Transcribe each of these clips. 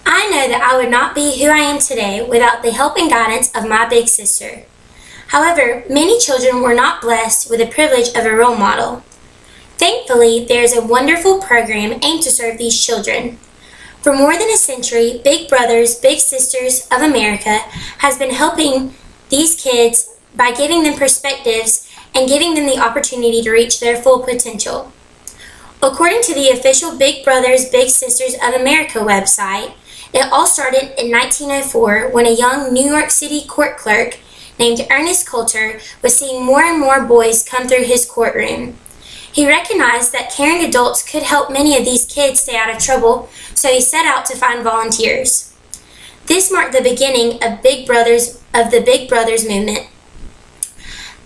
I know that I would not be who I am today without the help and guidance of my big sister. However, many children were not blessed with the privilege of a role model. Thankfully, there is a wonderful program aimed to serve these children. For more than a century, Big Brothers Big Sisters of America has been helping these kids by giving them perspectives and giving them the opportunity to reach their full potential. According to the official Big Brothers Big Sisters of America website, it all started in 1904 when a young New York City court clerk named Ernest Coulter was seeing more and more boys come through his courtroom. He recognized that caring adults could help many of these kids stay out of trouble, so he set out to find volunteers. This marked the beginning of the Big Brothers movement.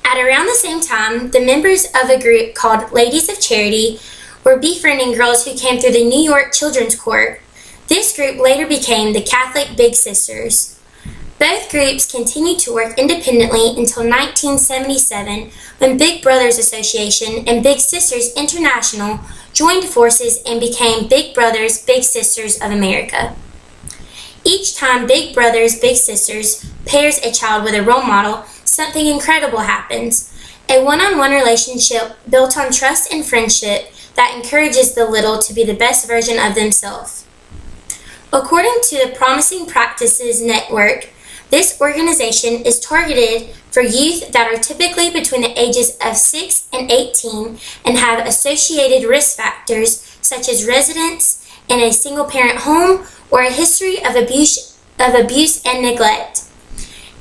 At around the same time, the members of a group called Ladies of Charity were befriending girls who came through the New York Children's Court. This group later became the Catholic Big Sisters. Both groups continued to work independently until 1977, when Big Brothers Association and Big Sisters International joined forces and became Big Brothers Big Sisters of America. Each time Big Brothers Big Sisters pairs a child with a role model, something incredible happens. A one-on-one relationship built on trust and friendship that encourages the little to be the best version of themselves. According to the Promising Practices Network, this organization is targeted for youth that are typically between the ages of 6 and 18 and have associated risk factors such as residence in a single-parent home or a history of abuse and neglect.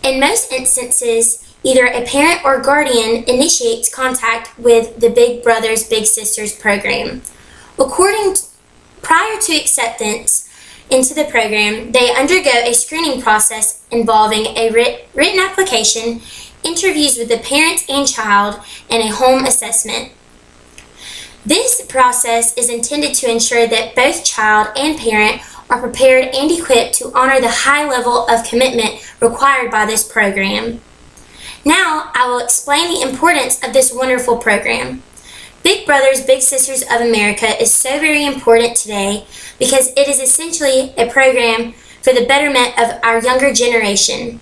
In most instances, either a parent or guardian initiates contact with the Big Brothers Big Sisters program. Prior to acceptance into the program, they undergo a screening process involving a written application, interviews with the parent and child, and a home assessment. This process is intended to ensure that both child and parent are prepared and equipped to honor the high level of commitment required by this program. Now, I will explain the importance of this wonderful program. Big Brothers Big Sisters of America is so very important today because it is essentially a program for the betterment of our younger generation.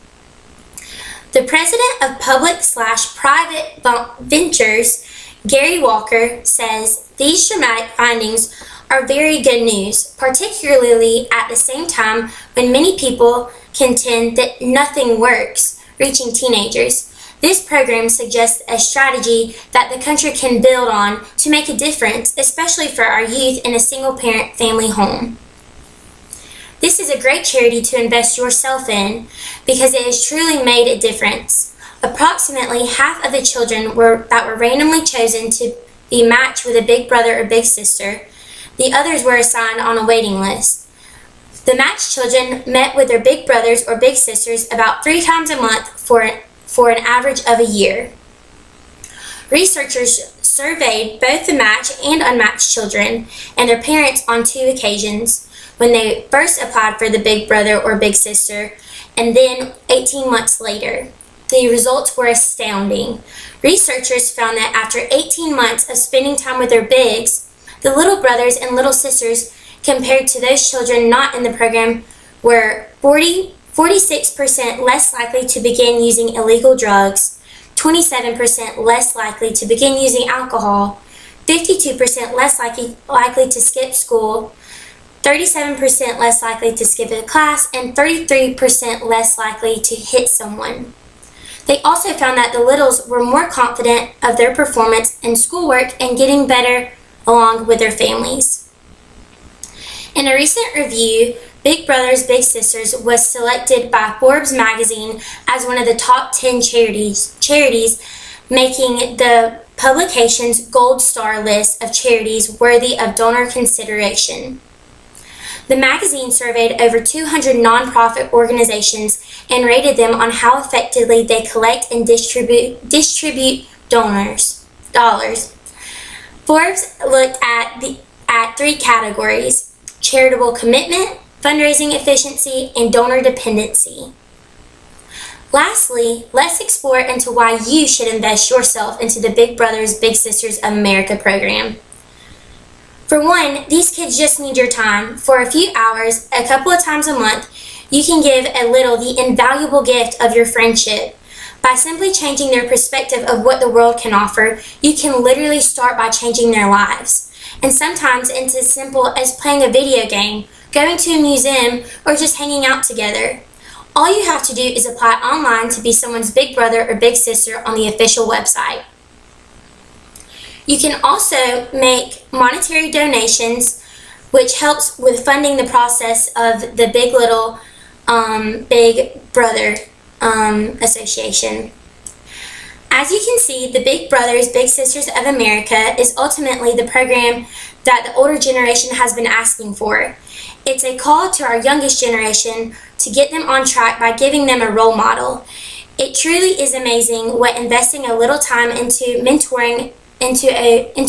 The president of Public/Private Ventures, Gary Walker, says these dramatic findings are very good news, particularly at the same time when many people contend that nothing works, reaching teenagers. This program suggests a strategy that the country can build on to make a difference, especially for our youth in a single-parent family home. This is a great charity to invest yourself in because it has truly made a difference. Approximately half of the children that were randomly chosen to be matched with a big brother or big sister. The others were assigned on a waiting list. The matched children met with their big brothers or big sisters about 3 times a month for an average of a year. Researchers surveyed both the matched and unmatched children and their parents on 2 occasions, when they first applied for the big brother or big sister, and then 18 months later. The results were astounding. Researchers found that after 18 months of spending time with their bigs, the little brothers and little sisters compared to those children not in the program were 46% less likely to begin using illegal drugs, 27% less likely to begin using alcohol, 52% less likely to skip school, 37% less likely to skip a class, and 33% less likely to hit someone. They also found that the littles were more confident of their performance in schoolwork and getting better along with their families. In a recent review, Big Brothers Big Sisters was selected by Forbes magazine as one of the top 10 charities, making the publication's Gold Star list of charities worthy of donor consideration. The magazine surveyed over 200 nonprofit organizations and rated them on how effectively they collect and distribute dollars. Forbes looked at 3 categories: charitable commitment, fundraising efficiency, and donor dependency. Lastly, let's explore into why you should invest yourself into the Big Brothers Big Sisters of America program. For one, these kids just need your time. For a few hours, a couple of times a month, you can give a little the invaluable gift of your friendship. By simply changing their perspective of what the world can offer, you can literally start by changing their lives. And sometimes it's as simple as playing a video game, going to a museum, or just hanging out together. All you have to do is apply online to be someone's big brother or big sister on the official website. You can also make monetary donations, which helps with funding the process of the Big Little Big Brother Association. As you can see, the Big Brothers Big Sisters of America is ultimately the program that the older generation has been asking for. It's a call to our youngest generation to get them on track by giving them a role model. It truly is amazing what investing a little time into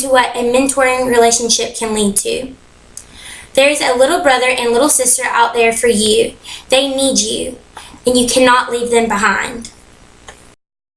what a mentoring relationship can lead to. There's a little brother and little sister out there for you. They need you, and you cannot leave them behind.